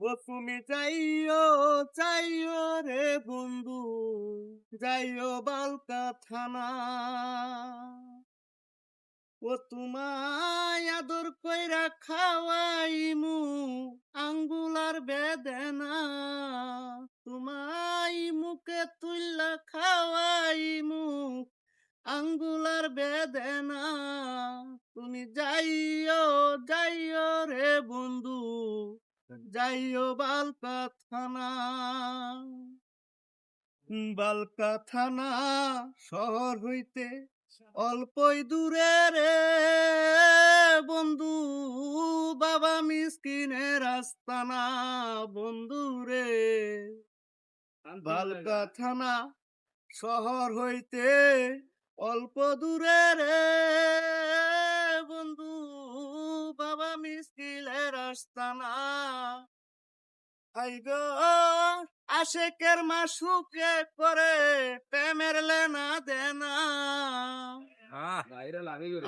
ও তুমি যাইও যাইও রে বন্ধু, যাইও বালকা থানা। ও তোমায় আদর কইরা খাওয়াইমু আঙ্গুলার বেদেনা, তোমায় মুখে তুইলা খাওয়াইমু আঙ্গুলার বেদেনা। তুমি যাইও যাইও রে বন্ধু, যাইও বালকা থানা। বালকা থানা শহর হইতে অল্পই দূরে রে বন্ধু, বাবা মিসকিনের আস্তানা বন্ধু রে। বালকা থানা শহর হইতে অল্প দূরে রে বন্ধু, বাবা মিসকিনের আস্তানা। হাই গো আশেকের মাসুকে করে প্রেমের লেনা দেনা,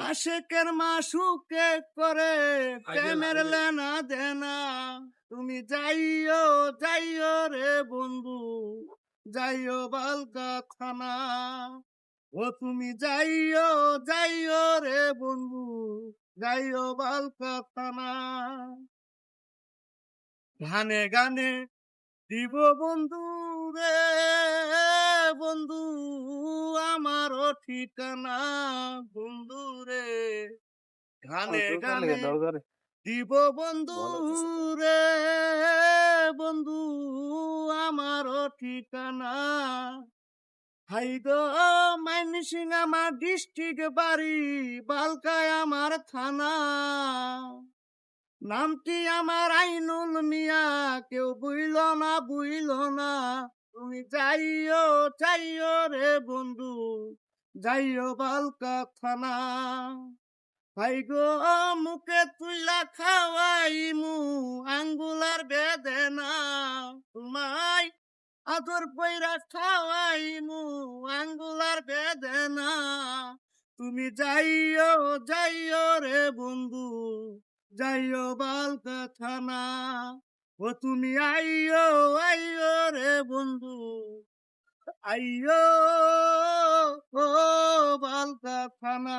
আশেকের মাসুকে করে প্রেমের লেনা দেনা। তুমি যাইও যাইও রে বন্ধু, যাইও বালকা থানা। ও তুমি যাইও যাইও রে বন্ধু, যাইও বালকা থানা। গানে গানে দিব বন্ধু রে বন্ধু, আমারও ঠিকানা বন্ধু রে। গানে গানে দিব বন্ধু রে বন্ধু, আমারও ঠিকানা। হাই গো মাইনসিং আমার ডিস্ট্রিক্ট বাড়ি, বালকায় আমার থানা। নামটি আমার আইনুল মিয়া, কেউ বুইল না বুইল না। তুমি যাইও যাইও রে বন্ধু, যাইও বালকা থানা। ভাই গো মুখে তুইলা খাওয়াইমু আঙ্গুলার বেদেনা, তোমায় আদর কইরা খাওয়াইমু আঙ্গুলার বেদেনা। তুমি যাইও যাইও রে বন্ধু, যাইও বালকা থানা। ও তুমি আইও আইও রে বন্ধু, আইও ও বালকা থানা।